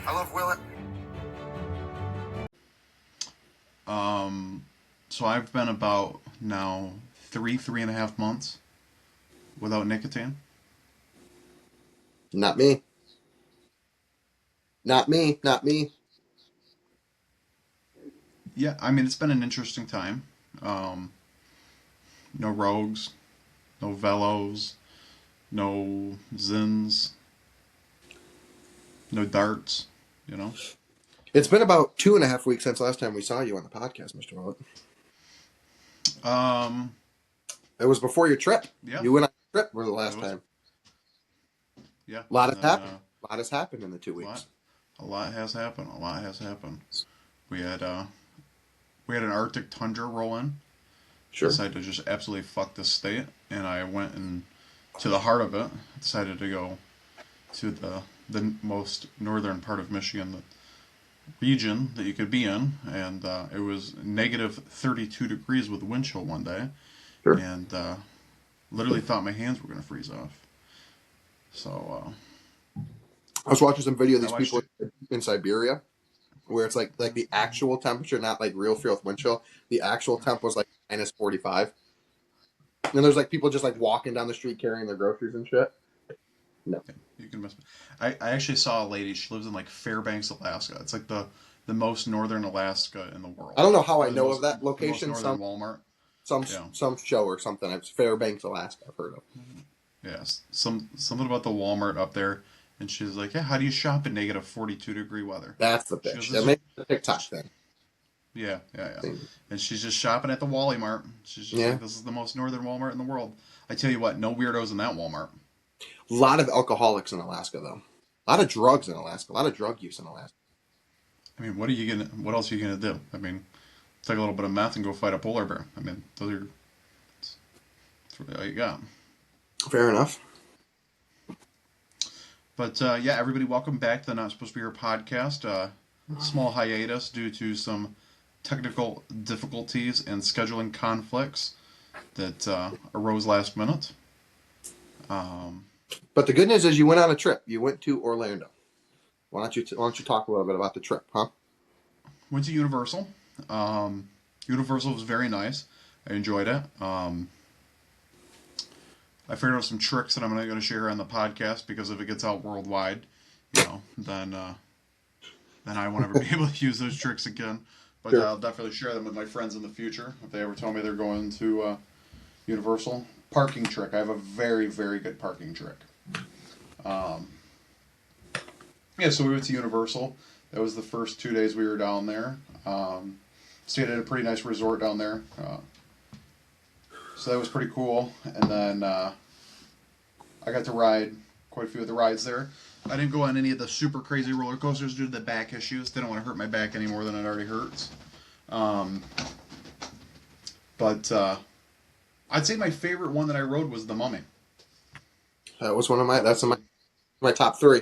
I love Willet. So I've been about now 3.5 months without nicotine. Not me. Not me. Not me. Yeah, I mean it's been an interesting time. Um, no rogues, no velos, no zins, no darts. You know. It's been about 2.5 weeks since last time we saw you on the podcast, Mr. Willett. Um, It was before your trip. yeah, You went on a trip for the it last was. time. Yeah, A lot and has then happened. A lot has happened in the two a lot, weeks. a lot has happened. A lot has happened. We had uh, we had an Arctic tundra roll in. Sure. Decided to just absolutely fuck this state, and I went and to the heart of it. Decided to go to the most northern part of Michigan, the region that you could be in, and it was negative 32 degrees with wind chill one day, Sure. and literally thought my hands were gonna freeze off. So I was watching some video of I these watched people it. in Siberia where it's like the actual temperature, not like real feel with wind chill. The actual temp was like -45. And there's like people just like walking down the street carrying their groceries and shit. No. Yeah, you can miss. I actually saw a lady. She lives in like Fairbanks, Alaska. It's like the most northern Alaska in the I world. don't know how I Probably know of that the most location. northern Walmart. Some Yeah. some show or something. It's Fairbanks, Alaska. I've heard of. Yes, something about the Walmart up there, and she's like, "Yeah, how do you shop in negative 42-degree weather?" That's the She goes, bitch. "This That is makes the TikTok thing. yeah," and she's just shopping at the Wally Mart. She's just Yeah. like, "This is the most northern Walmart in the world." I tell you what, no weirdos in that Walmart. A lot of alcoholics in Alaska, though. A lot of drugs in Alaska. A lot of drug use in Alaska. I mean, what else are you gonna do? I mean, take a little bit of meth and go fight a polar bear. I mean, that's really all you got. Fair enough. But yeah, everybody, welcome back to the Not Supposed to Be Here podcast. Small hiatus due to some technical difficulties and scheduling conflicts that arose last minute. But the good news is you went on a trip. You went to Orlando. Why don't you talk a little bit about the trip, huh? Went to Universal. Universal was very nice. I enjoyed it. I figured out some tricks that I'm not going to share on the podcast because if it gets out worldwide, then I won't ever be able to use those tricks again. But Sure. I'll definitely share them with my friends in the future if they ever tell me they're going to Universal. Parking trick. I have a very, very good parking trick. Yeah, so we went to Universal. That was the first 2 days we were down there. Stayed at a pretty nice resort down there. So that was pretty cool. And then I got to ride quite a few of the rides there. I didn't go on any of the super crazy roller coasters due to the back issues. Didn't want to hurt my back any more than it already hurts. But I'd say my favorite one that I rode was the Mummy. That was that's my top three.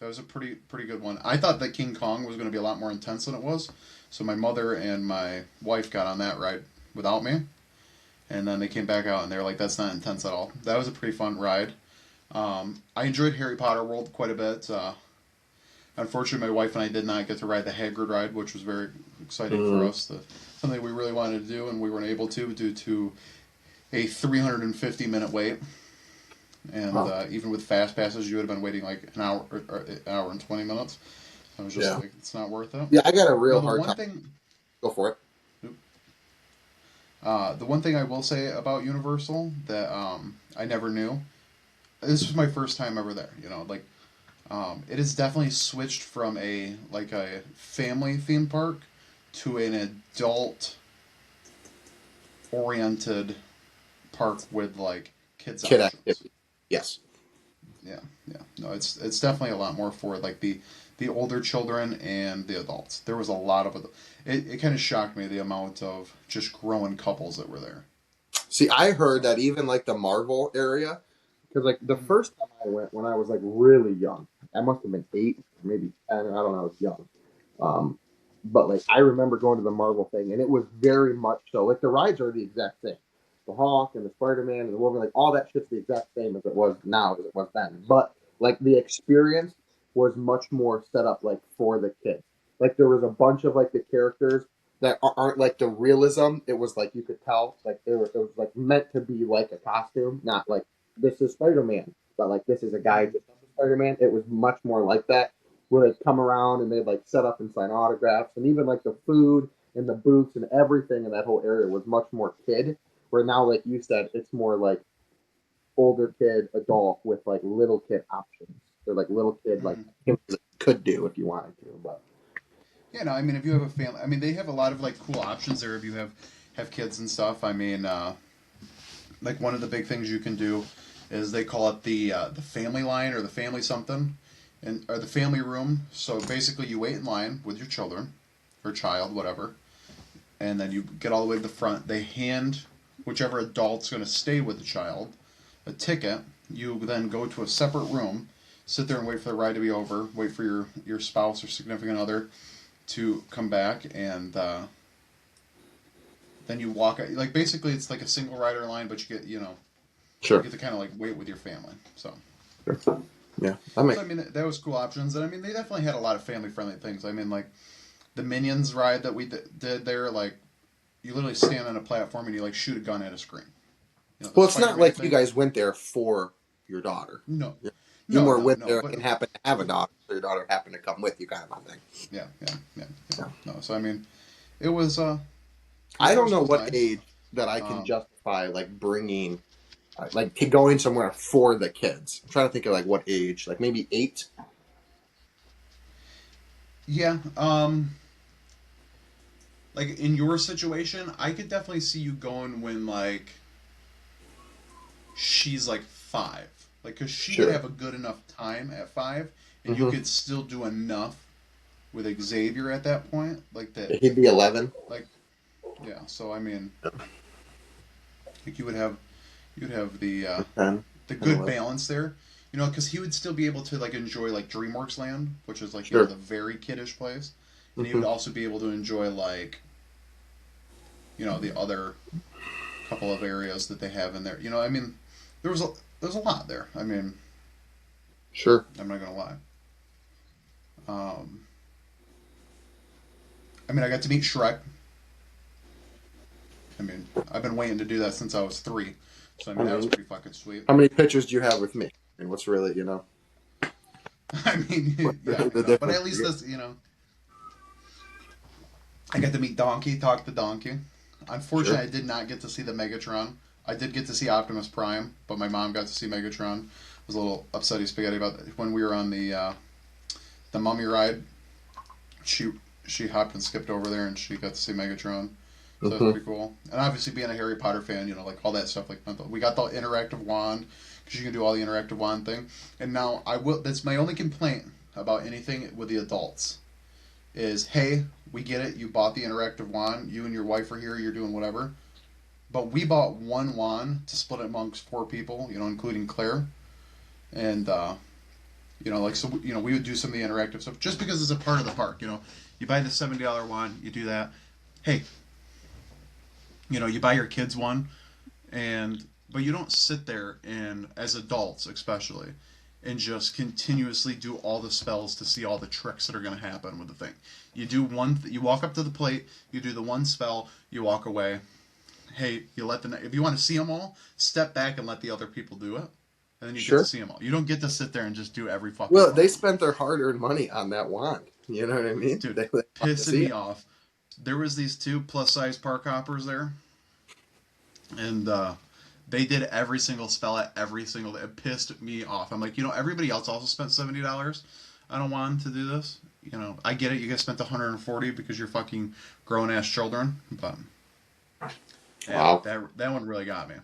That was a pretty good one. I thought that King Kong was going to be a lot more intense than it was. So my mother and my wife got on that ride without me. And then they came back out and they were like, that's not intense at all. That was a pretty fun ride. I enjoyed Harry Potter World quite a bit. Unfortunately, my wife and I did not get to ride the Hagrid ride, which was very exciting for us. Something we really wanted to do, and we weren't able to due to a 350-minute wait. And even with fast passes, you would have been waiting like an hour and 20 minutes. I was just like, it's not worth it. Yeah, I got a real the hard one time. thing, Go for it. the one thing I will say about Universal that I never knew. This was my first time ever there. It has definitely switched from a family theme park to an adult oriented park with like kids Kid options. activity. Yes. Yeah. No, it's definitely a lot more for like the older children and the adults. There was a lot of it kind of shocked me the amount of just growing couples that were there. See, I heard that even like the Marvel area, because like the first time I went when I was like really young, I must have been 8, maybe 10. I don't know. I was young. But like I remember going to the Marvel thing, and it was very much so. Like the rides are the exact same. The Hawk and the Spider-Man and the Wolverine, like all that shit's the exact same as it was now as it was then. But like the experience was much more set up like for the kids. Like there was a bunch of like the characters that aren't like the realism. It was like you could tell like it was like meant to be like a costume, not like this is Spider-Man, but like this is a guy just as Spider-Man. It was much more like that, where they'd come around and they'd like set up and sign autographs, and even like the food and the booths and everything in that whole area was much more kid. Where now, like you said, it's more like older kid, adult with like little kid options. They're like little kid like Mm-hmm. could do if you wanted to, but Yeah, no, I mean, if you have a family, I mean, they have a lot of like cool options there if you have kids and stuff. I mean, like one of the big things you can do is they call it the family line or the family something, and or the family room. So basically, you wait in line with your children or child, whatever, and then you get all the way to the front. They hand whichever adult's going to stay with the child a ticket. You then go to a separate room, sit there and wait for the ride to be over. Wait for your spouse or significant other to come back, and then you walk. Like basically, it's like a single rider line, but you get you sure, get to kind of like wait with your family. So. sure. Yeah, that makes So I mean, that was cool options, and I mean, they definitely had a lot of family-friendly things. I mean, like the Minions ride that we did there, like you literally stand on a platform and you like shoot a gun at a screen. The well. It's not Spider-Man like you thing. guys went there for your daughter. No, You no, more no, went no. there But and happened to have a daughter, so your daughter happened to come with you, kind of a thing. yeah, yeah, yeah, yeah. Yeah. No, so I mean, it was I don't know Universal was what nice. age that I can Um, justify like bringing, like going somewhere for the kids. I'm trying to think of like what age, like maybe 8. yeah, like in your situation, I could definitely see you going when like she's like 5, like because she could Sure. have a good enough time at 5, and you Mm-hmm. could still do enough with Xavier at that point, like that, He'd be 11. like yeah. So I mean, like you'd have Or 10, the 10, good 11. balance there, because he would still be able to like enjoy like DreamWorks Land, which is like Sure. the very kiddish place, and he Mm-hmm. would also be able to enjoy like the other couple of areas that they have in there. I mean, there was a there's a lot there. I mean, Sure. I'm not gonna lie. Um, I mean, I got to meet Shrek. I mean, I've been waiting to do that since I was 3. So I I mean, that was mean, pretty fucking sweet. how many pictures do you have with me? And what's really, I mean, what's yeah, the but difference? at least this. I got to meet Donkey, talk to Donkey. Sure. Unfortunately, I did not get to see the Megatron. I did get to see Optimus Prime, but my mom got to see Megatron. I was a little upsetty spaghetti about that. When we were on the Mummy ride. She she hopped and skipped over there, and she got to see Megatron. So that was Mm-hmm. pretty cool. And obviously, being a Harry Potter fan, like all that stuff. Like we got the interactive wand because you can do all the interactive wand thing. And now I will. That's my only complaint about anything with the adults is, hey, we get it. You bought the interactive wand. You and your wife are here. You're doing whatever. But we bought one wand to split it amongst 4 people. Including Claire. And like so. We would do some of the interactive stuff just because it's a part of the park. You buy the $70 wand. You do that. Hey, you buy your kids one, but you don't sit there and as adults especially and just continuously do all the spells to see all the tricks that are going to happen with the thing. You do one, you walk up to the plate, you do the one spell, you walk away. Hey, if you want to see them all, step back and let the other people do it, and then you get to Sure. see them all. You don't get to sit there and just do every fucking Well, one they of them, spent their hard-earned money on that wand. You know what I mean? dude. They want to Pissing see me it. off. There was these 2 plus size park hoppers there, and they did every single spell at every single day. It pissed me off. I'm like, everybody else also spent $70 on a wand to do this. I get it. You guys spent 140 because you're fucking grown ass children, but yeah, Wow. that one really got me.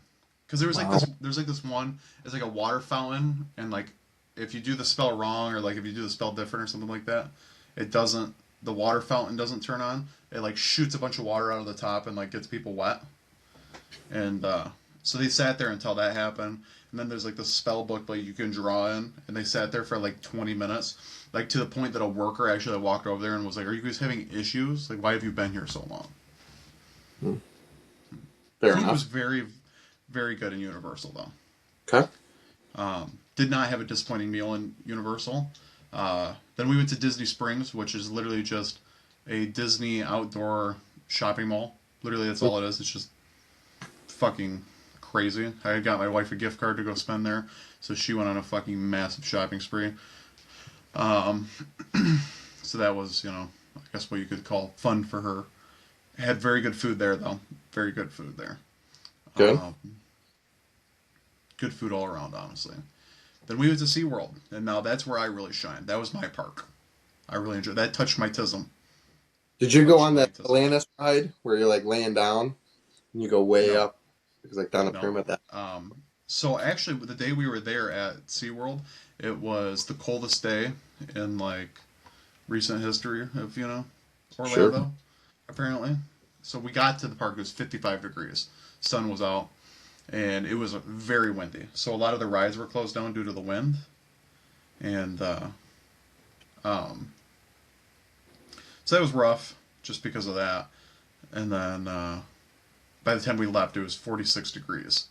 Because there was like Wow. this one. It's like a water fountain, and like if you do the spell wrong or like if you do the spell different or something like that, it doesn't. The water fountain doesn't turn on. It like shoots a bunch of water out of the top and like gets people wet. And so they sat there until that happened. And then there's like the spell book like you can draw in, and they sat there for like 20 minutes, like to the point that a worker actually walked over there and was like, "Are you guys having issues? Like, why have you been here so long?" Hmm. Fair Food was enough. very, very good in Universal though. Okay. Did not have a disappointing meal in Universal. Then we went to Disney Springs, which is literally just a Disney outdoor shopping mall. Literally, that's all it is. It's just fucking crazy. I got my wife a gift card to go spend there, so she went on a fucking massive shopping spree. Um, so that was, I guess what you could call fun for her. Had very good food there, though. Very good food there. Good. Good food all around, honestly. Then we went to SeaWorld, and now that's where I really shined. That was my park. I really enjoyed that. Touched my tism. Did you go on the Atlantis ride where you're like laying down and you go way No. up? It was like down a No. pyramid. That. So actually, the day we were there at SeaWorld, it was the coldest day in like recent history of Orlando, Sure. apparently. So we got to the park. It was 55 degrees. Sun was out, and it was very windy. So a lot of the rides were closed down due to the wind, and um, so that was rough just because of that. And then by the time we left, it was 46 degrees.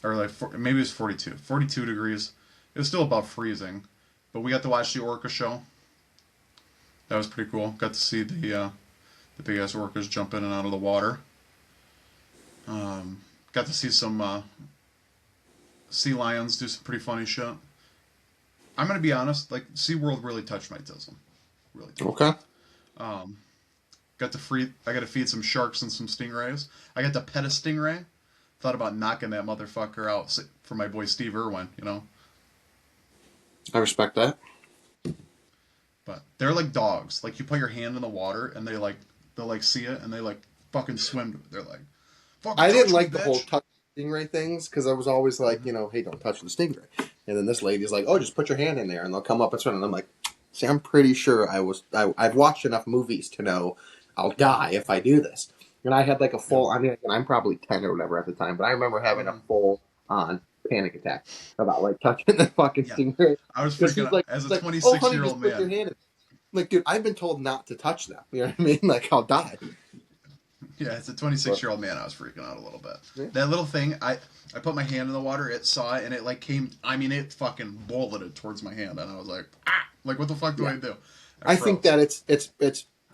Or like maybe it was 42 degrees. It was still above freezing, but we got to watch the orca show. That was pretty cool. Got to see the big ass orcas jump in and out of the water. Got to see some sea lions do some pretty funny shit. I'm gonna be honest, like SeaWorld really touched my tism. Really touched. Okay. Um, I got to feed some sharks and some stingrays. I got to pet a stingray. Thought about knocking that motherfucker out for my boy Steve Irwin, I respect that. But they're like dogs. Like you put your hand in the water and they'll see it and they like fucking swim to it. They're like, fucking I didn't touch like me, the whole bitch. touch stingray things because I was always like, hey, don't touch the stingray. And then this lady's like, oh, just put your hand in there and they'll come up and swim. And I'm like, see, I'm pretty sure I've watched enough movies to know I'll die if I do this. And I had like a full, I mean, I'm probably 10 or whatever at the time, but I remember having a full on panic attack about like touching the fucking Yeah. stingray. I was Because freaking he's like, out as a he's like, oh, honey, 26-year-old just put your man. hand in. I'm like, dude, I've been told not to touch them. You know what I mean? Like, I'll die. Yeah, as a 26-year-old man, I was freaking out a little bit. Yeah. That little thing, I put my hand in the water, it saw it, and it like came, I mean, it fucking bulleted towards my hand, and I was like, like what the fuck do I do? I think that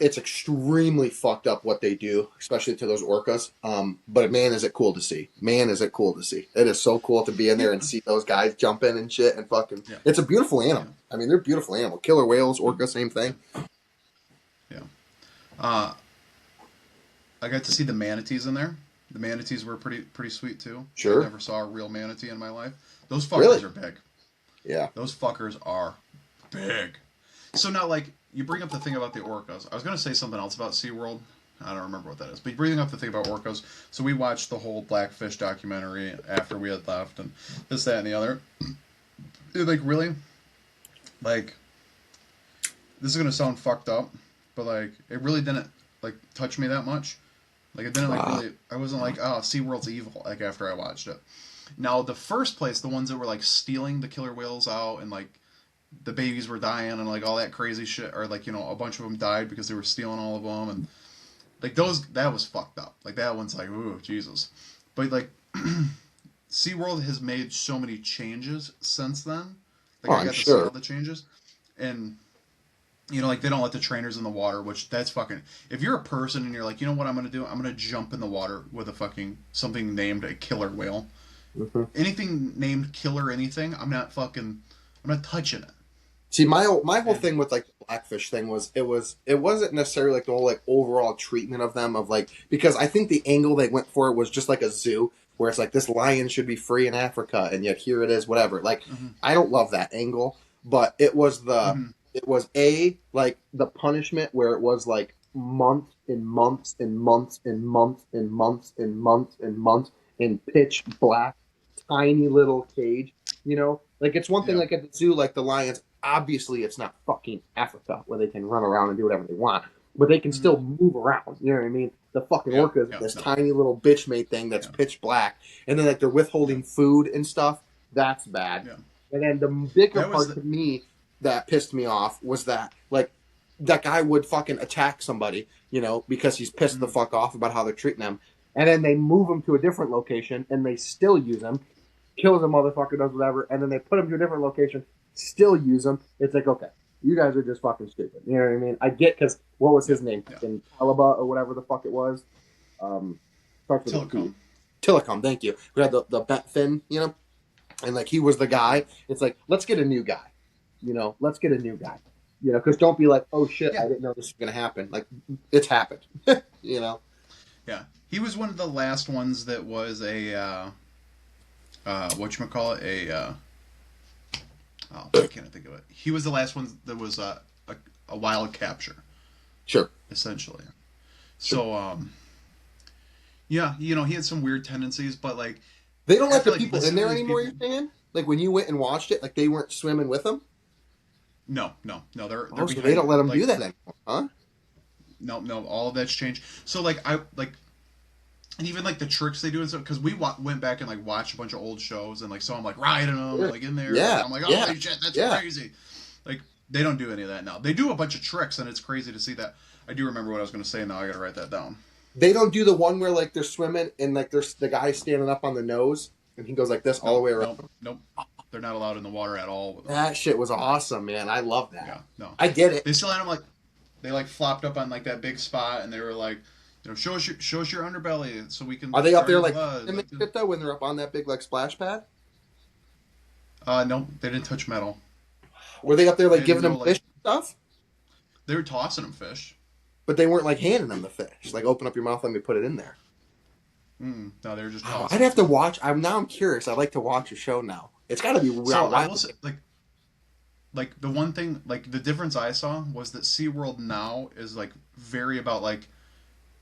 it's extremely fucked up what they do, especially to those orcas. But man, is it cool to see. Man, is it cool to see. It is so cool to be in there and see those guys jumping and shit and fucking. Yeah. It's a beautiful animal. Yeah. I mean, they're beautiful animals. Killer whales, orca, same thing. Yeah. I got to see the manatees in there. The manatees were pretty sweet too. Sure. I never saw a real manatee in my life. Those fuckers are big. Yeah. Those fuckers are big. So now, like, you bring up the thing about the orcas. I was going to say something else about SeaWorld. I don't remember what that is. But you bring up the thing about orcas. So we watched the whole Blackfish documentary after we had left and this, that, and the other. Like, really? Like, this is going to sound fucked up, but, like, it really didn't, like, touch me that much. Like, it didn't, like, really... I wasn't like, oh, SeaWorld's evil, like, after I watched it. Now, the first place, the ones that were, like, stealing the killer whales out and, like, the babies were dying and like all that crazy shit, or like a bunch of them died because they were stealing all of them, and like that was fucked up. Like that one's like, ooh, Jesus. But like SeaWorld has made so many changes since then. Like I got to see all the changes, and like they don't let the trainers in the water, which that's fucking. If you're a person and you're like, you know what I'm gonna do? I'm gonna jump in the water with a fucking something named a killer whale. Mm-hmm. Anything named killer anything, I'm not touching it. See, my whole thing with like the Blackfish thing was it wasn't necessarily like the whole like overall treatment of them of like, because I think the angle they went for was just like a zoo where it's like this lion should be free in Africa and yet here it is, whatever. Like I don't love that angle, but it was it was like the punishment where it was like months and months and months and months and months and months and months in pitch black tiny little cage, like it's one thing like at the zoo, like the lions, obviously it's not fucking Africa where they can run around and do whatever they want, but they can still move around, you know what I mean? The fucking orcas, this tiny little bitch made thing that's pitch black, and then like they're withholding food and stuff, that's bad. And then the bigger part to me that pissed me off was that like that guy would fucking attack somebody, because he's pissed the fuck off about how they're treating them, and then they move him to a different location and they still use him, kills a motherfucker, does whatever, and then they put him to a different location, still use them. It's like, okay, you guys are just fucking stupid. You know what I mean? I get, because what was Yeah. his name? Yeah. Fucking Caliba or whatever the fuck it was. Starts with a T. Telecom. Telecom, thank you. We had the bent fin, you know, and like he was the guy. It's like, let's get a new guy. Let's get a new guy. Because don't be like, oh shit, I Yeah. didn't know this was gonna happen. Like, it's happened. you know. Yeah. He was one of the last ones that was a whatchamacallit, oh, I can't think of it. He was the last one that was a wild capture, Sure. essentially. Sure. So, yeah, he had some weird tendencies, but like They don't let after the people in there anymore. You're saying, like when you went and watched it, like they weren't swimming with them. No, they're Oh, so behind. they don't let them like, do that anymore, huh? No, all of that's changed. So like and even like the tricks they do and stuff, because we went back and like watched a bunch of old shows and like saw them like riding them Sure. like in there. Yeah. I'm like, Yeah. holy shit, that's Yeah. crazy. Like they don't do any of that now. They do a bunch of tricks and it's crazy to see that. I do remember what I was going to say now. I got to write that down. They don't do the one where like they're swimming and like there's the guy standing up on the nose and he goes like this all the way around. Nope. They're not allowed in the water at all. With them. That shit was awesome, man. I love that. Yeah, no. I get it. They still had them like they like flopped up on like that big spot and they were like, show us your underbelly so we can. Are they up there like blood. in the shit though when they're up on that big like splash pad? No, they didn't touch metal. Were they up there like They giving didn't them know, fish and stuff? They were tossing them fish. But they weren't like handing them the fish. Like open up your mouth, let me put it in there. No, they were just. Oh, I'd have to watch. I'm curious. I'd like to watch a show now. It's got to be real. So I will say, like the one thing, like the difference I saw was that SeaWorld now is like very about like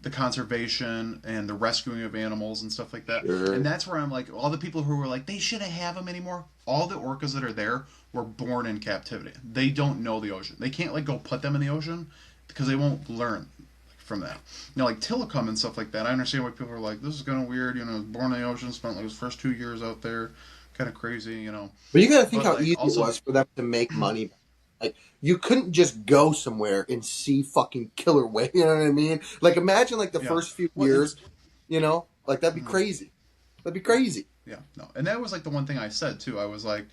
the conservation and the rescuing of animals and stuff like that. Sure. And that's where I'm like, all the people who were like, they shouldn't have them anymore. All the orcas that are there were born in captivity. They don't know the ocean. They can't like go put them in the ocean because they won't learn from that. Like Telecom and stuff like that. I understand why people are like, this is kind of weird. Born in the ocean, spent like his first 2 years out there, kind of crazy. But you got to think how like, easy also, it was for them to make money. Like you couldn't just go somewhere and see fucking killer whale. You know what I mean? Like imagine like the first few years. Like that'd be crazy. That'd be crazy. Yeah, no, and that was like the one thing I said too. I was like,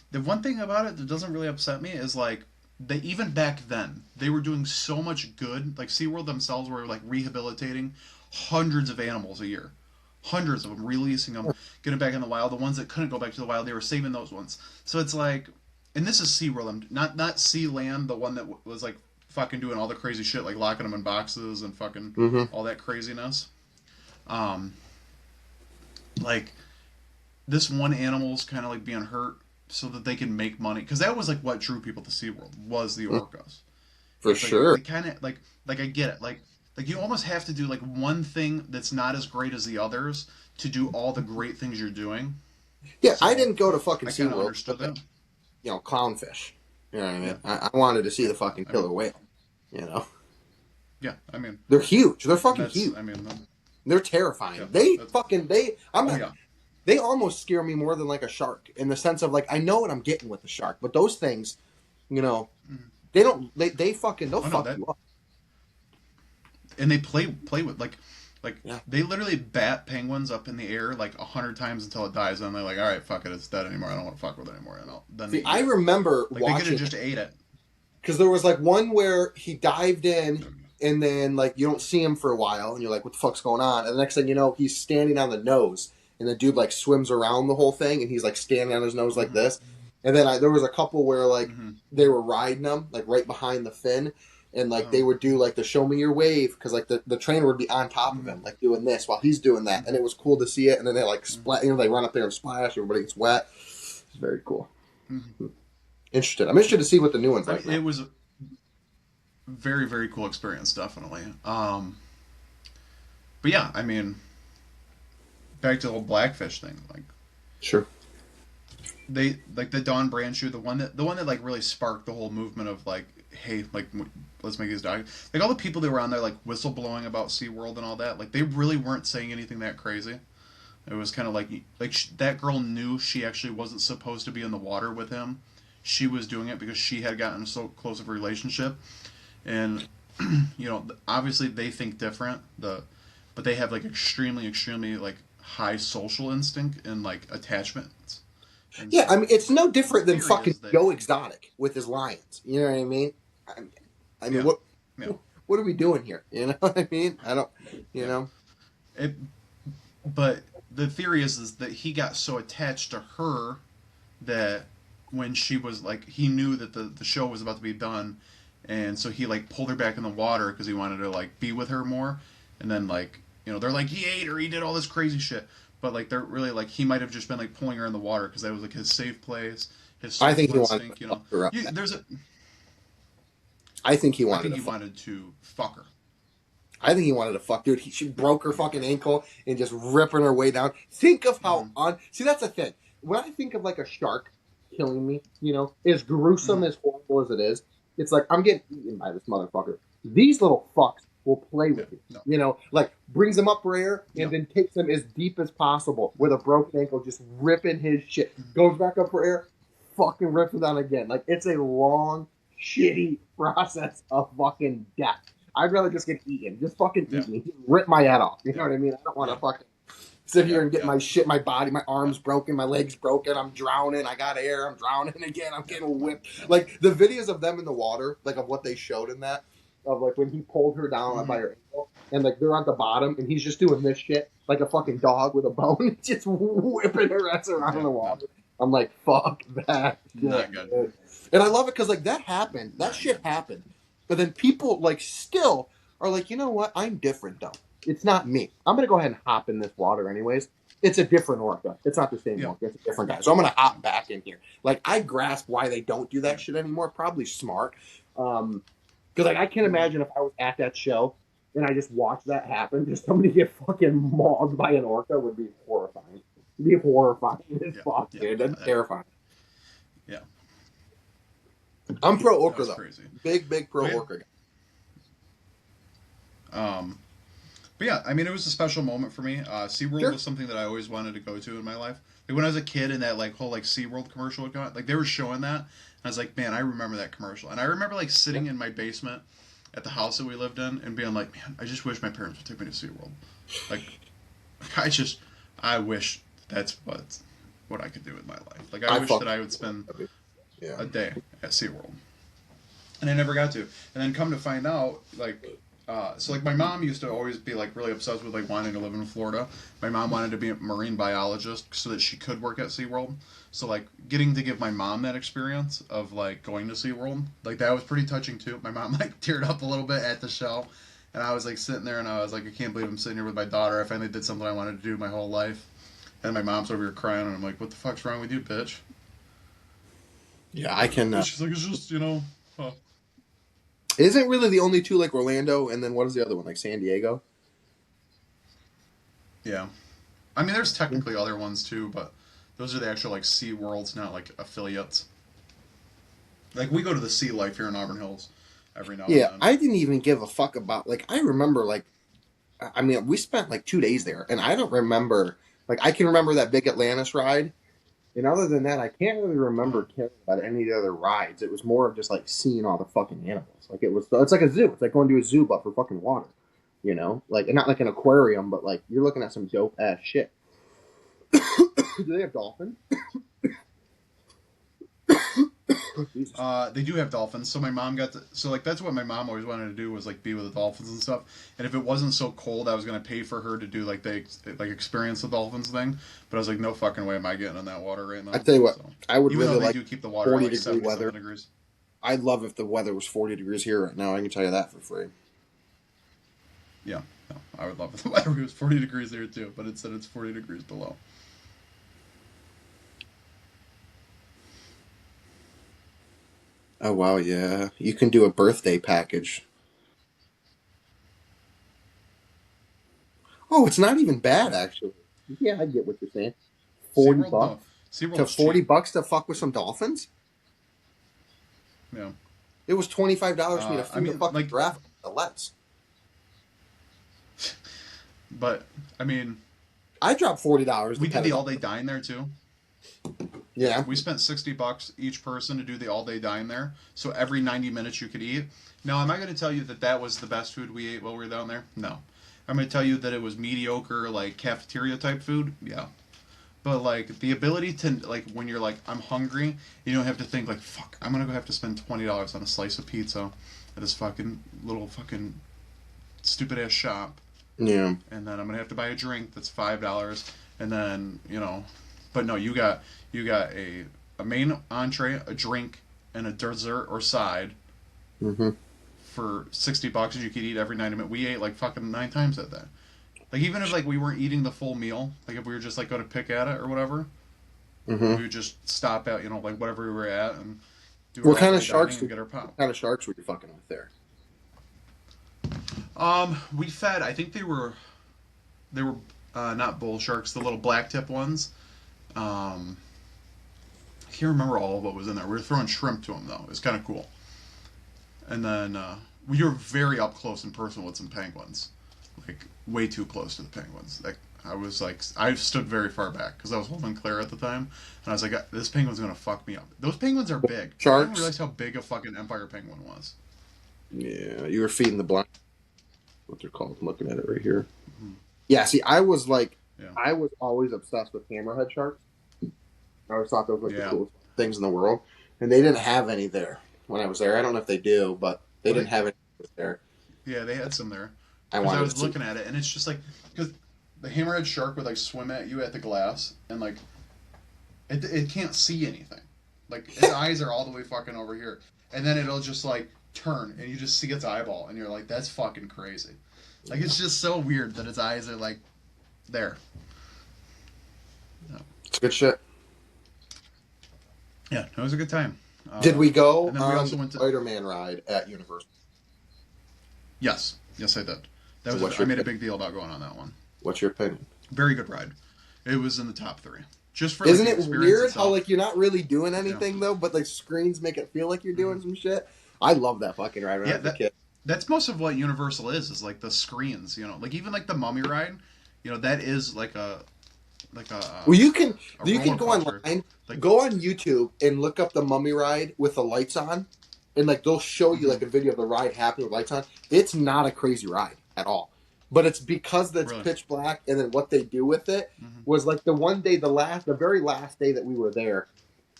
the one thing about it that doesn't really upset me is like they even back then they were doing so much good. Like SeaWorld themselves were like rehabilitating hundreds of animals a year, hundreds of them, releasing them, getting back in the wild. The ones that couldn't go back to the wild, they were saving those ones. So it's like, and this is SeaWorld, not Sealand, the one that was like fucking doing all the crazy shit, like locking them in boxes and fucking all that craziness. Like this one animal's kind of like being hurt so that they can make money, because that was like what drew people to SeaWorld was the orcas. For like, sure. They kind of like I get it. Like you almost have to do like one thing that's not as great as the others to do all the great things you're doing. Yeah, So, I didn't go to fucking I kind of SeaWorld. understood that. Clownfish. You know what I mean? I wanted to see the fucking killer whale. Yeah, I mean, they're huge. They're fucking huge. I mean, they're terrifying. Yeah, they almost scare me more than like a shark in the sense of like I know what I'm getting with the shark, but those things, they don't they'll fuck you up. And they play with like they literally bat penguins up in the air like 100 times until it dies, and they're like, all right, fuck it, it's dead anymore. I don't want to fuck with it anymore. Then I remember like, watching. They could have just ate it. Because there was like one where he dived in and then like you don't see him for a while and you're like, what the fuck's going on? And the next thing you know, he's standing on the nose and the dude like swims around the whole thing and he's like standing on his nose like this. And then there was a couple where like they were riding him like right behind the fin and like they would do like the show me your wave because like the trainer would be on top of him like doing this while he's doing that, and it was cool to see it. And then they like they run up there and splash, everybody gets wet. It's very cool. I'm interested to see what the new one's like. It was a very, very cool experience, definitely. But yeah, I mean, back to the whole Blackfish thing, like sure, they like the Dawn Brand shoe, the one that like really sparked the whole movement of like, hey, like let's make these dogs. Like all the people that were on there like whistleblowing about SeaWorld and all that, like they really weren't saying anything that crazy. It was kind of like that girl knew she actually wasn't supposed to be in the water with him. She was doing it because she had gotten so close of a relationship, and obviously they think different. But they have like extremely, extremely like high social instinct and like attachments. And Yeah, I so mean, it's no the different than theory fucking is that Joe Exotic with his lions. You know what I mean? I mean, yeah, what yeah, what are we doing here? You know what I mean? I don't. You yeah. know. It, but the theory is that he got so attached to her that when she was like, he knew that the show was about to be done, and so he like pulled her back in the water because he wanted to like be with her more. And then like, they're like, he ate her, he did all this crazy shit, but like they're really like, he might have just been like pulling her in the water because that was like his safe place, his I think survival he wanted to instinct. fuck her up. There's a. I think he I wanted think to he fuck. wanted to fuck her. I think he wanted to fuck, dude. She broke her fucking ankle and just ripping her way down. Think of how Mm-hmm. See, that's the thing. When I think of like a shark killing me, as gruesome Mm-hmm. as horrible as it is, it's like I'm getting eaten by this motherfucker. These little fucks will play Yeah. with you. No. Like brings them up for air and Yeah. then takes them as deep as possible with a broken ankle, just ripping his shit. Goes back up for air, fucking rips it down again. Like it's a long, shitty process of fucking death. I'd rather just get eaten. Just fucking Yeah. eat me. Just rip my head off. You know Yeah. what I mean? I don't want to Yeah. fucking sit here Yeah. and get Yeah. my shit, my body, my arms Yeah. broken, my legs broken. I'm drowning. I got air. I'm drowning again. I'm getting whipped. Like the videos of them in the water, like of what they showed in that, of like when he pulled her down Mm-hmm. by her ankle, and like they're at the bottom, and he's just doing this shit like a fucking Mm-hmm. dog with a bone, just whipping her ass around in Yeah. the water. I'm like, fuck that shit. Not good. Dude. And I love it because like that happened. That shit happened. But then people like still are like, you know what? I'm different though. It's not me. I'm gonna go ahead and hop in this water anyways. It's a different orca. It's not the same Yeah. orca. It's a different guy. So I'm gonna hop back in here. Like I grasp why they don't do that shit anymore. Probably smart. Because like I can imagine if I was at that show and I just watched that happen, just somebody get fucking mauled by an orca would be horrifying. It'd be horrifying as fuck, dude. That's terrifying. Yeah. I'm pro orca That's though. crazy. Big pro Yeah. orca guy. But yeah, I mean, it was a special moment for me. SeaWorld Sure. was something that I always wanted to go to in my life. Like when I was a kid and that like whole like SeaWorld commercial would go out, like they were showing that, and I was like, man, I remember that commercial. And I remember like sitting in my basement at the house that we lived in and being like, man, I just wish my parents would take me to SeaWorld. Like, I wish that's what I could do with my life. Like I wish that I would spend a day at SeaWorld. And I never got to. And then come to find out, like, so like my mom used to always be like really obsessed with like wanting to live in Florida. My mom wanted to be a marine biologist so that she could work at SeaWorld. So like getting to give my mom that experience of like going to SeaWorld, like that was pretty touching too. My mom like teared up a little bit at the show. And I was like sitting there and I was like, I can't believe I'm sitting here with my daughter. I finally did something I wanted to do my whole life. And my mom's over here crying and I'm like, what the fuck's wrong with you, bitch? Yeah, I can. She's like, it's just, Isn't really the only two like Orlando, and then what is the other one, like San Diego? Yeah. I mean, there's technically other ones too, but those are the actual like Sea Worlds, not like affiliates. Like we go to the Sea Life here in Auburn Hills every now and Yeah, then. I didn't even give a fuck about like I remember like I mean we spent like 2 days there, and I don't remember like I can remember that big Atlantis ride, and other than that, I can't really remember caring about any of the other rides. It was more of just like seeing all the fucking animals. Like it's like a zoo. It's like going to a zoo but for fucking water. Like not like an aquarium, but like you're looking at some dope ass shit. Do they have dolphins? They do have dolphins, so my mom so like that's what my mom always wanted to do was like be with the dolphins and stuff. And if it wasn't so cold, I was gonna pay for her to do like experience the dolphins thing. But I was like, no fucking way am I getting in that water right now. I tell you what, so, I would even really though they like do keep the water at 40 like degree 77 weather. degrees. I'd love if the weather was 40 degrees here right now. I can tell you that for free. Yeah, no, I would love if the weather was 40 degrees there too, but it said it's 40 degrees below. Oh wow, yeah. You can do a birthday package. Oh, it's not even bad actually. Yeah, I get what you're saying. 40 SeaWorld, no. bucks to SeaWorld's 40 cheap. bucks to fuck with some dolphins? Yeah. It was $25 for me to I feed mean, the fucking like, giraffe the Let's. but I mean, I dropped $40. we did the all day dine there too. Yeah. We spent $60 each person to do the all day dine there. So every 90 minutes you could eat. Now, am I going to tell you that that was the best food we ate while we were down there? No. I'm going to tell you that it was mediocre, like cafeteria type food. Yeah. But like the ability to like when you're like I'm hungry, you don't have to think like fuck I'm gonna go have to spend $20 on a slice of pizza at this fucking little fucking stupid ass shop, Yeah. and then I'm gonna have to buy a drink that's $5, and then but no, you got a main entree, a drink, and a dessert or side Mm-hmm. for $60, and you could eat every 90 minutes. We ate like fucking 9 times at that. Like even if like we weren't eating the full meal, like if we were just like going to pick at it or whatever, Mm-hmm. we would just stop at like whatever we were at and do What our kind of day sharks? dining and get our pop. What kind of sharks were you fucking with there? We fed. I think they were not bull sharks, the little black tip ones. Um, I can't remember all of what was in there. We were throwing shrimp to them though. It was kind of cool. And then we were very up close and personal with some penguins, like way too close to the penguins. Like I stood very far back because I was holding Claire at the time, and I was like, this penguin's gonna fuck me up. Those penguins are big. I didn't Sharks? realize how big a fucking empire penguin was. Yeah, you were feeding the blind. What they're called? I'm looking at it right here. Mhm. Yeah, see, I was like, Yeah. I was always obsessed with hammerhead sharks. I always thought those were like the Yeah. coolest things in the world, and they didn't have any there when I was there. I don't know if they do, but they didn't have any there. Yeah, they had some there. I Because I wanted was to see. looking at it, and it's just like because the hammerhead shark would like swim at you at the glass, and like it can't see anything. Like its eyes are all the way fucking over here, and then it'll just like turn, and you just see its eyeball, and you're like, that's fucking crazy. Like it's just so weird that its eyes are like there. It's good shit. Yeah, it was a good time. Did we go and then we on also the went to Spider-Man ride at Universal? yes, yes I did. That So was what's I your made a opinion? big deal about going on that one. What's your opinion? Very good ride. It was in the top 3. Just for Isn't like, the it experience weird itself. how like you're not really doing anything though, but like screens make it feel like you're doing some shit? I love that fucking ride when I was a kid. That's most of what Universal is like the screens, like even like the Mummy ride, that is like a Well, you can roller go coaster. online, Like, go on YouTube and look up the Mummy ride with the lights on, and like they'll show you like a video of the ride happening with lights on. It's not a crazy ride at all, but it's because that's really? pitch black, and then what they do with it Mhm. was like the one day, the very last day that we were there.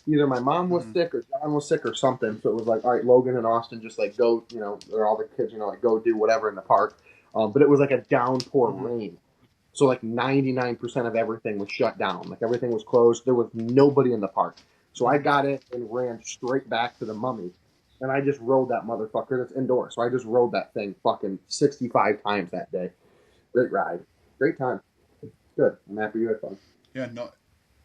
Either my mom was sick or John was sick or something, so it was like, all right, Logan and Austin just like go, or all the kids, like go do whatever in the park. But it was like a downpour rain. So like 99% of everything was shut down. Like everything was closed. There was nobody in the park. So I got it and ran straight back to the Mummy. And I just rode that motherfucker. That's indoor. So I just rode that thing fucking 65 times that day. Great ride. Great time. Good. I'm happy you had fun. Yeah, no,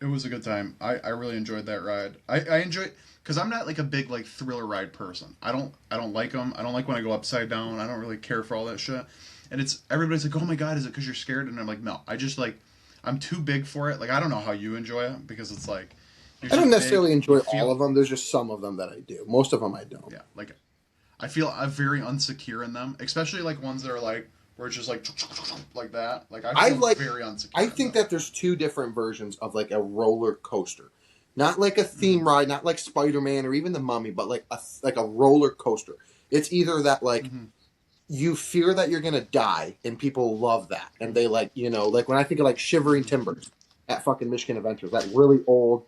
it was a good time. I really enjoyed that ride. I enjoy because I'm not like a big like thriller ride person. I don't like them. I don't like when I go upside down. I don't really care for all that shit. And it's everybody's like, oh my god, is it because you're scared? And I'm like, no, I just like I'm too big for it. Like I don't know how you enjoy it because it's like I don't necessarily enjoy feel, all of them. There's just some of them that I do. Most of them I don't. Yeah, like I feel I'm very unsecure in them, especially like ones that are like where it's just like that. Like I feel very unsecure. I think that there's two different versions of like a roller coaster, not like a theme ride, not like Spider-Man or even the Mummy, but like a roller coaster. It's either that like you fear that you're gonna die, and people love that, and they like like when I think of like Shivering Timbers at fucking Michigan Adventures, that really old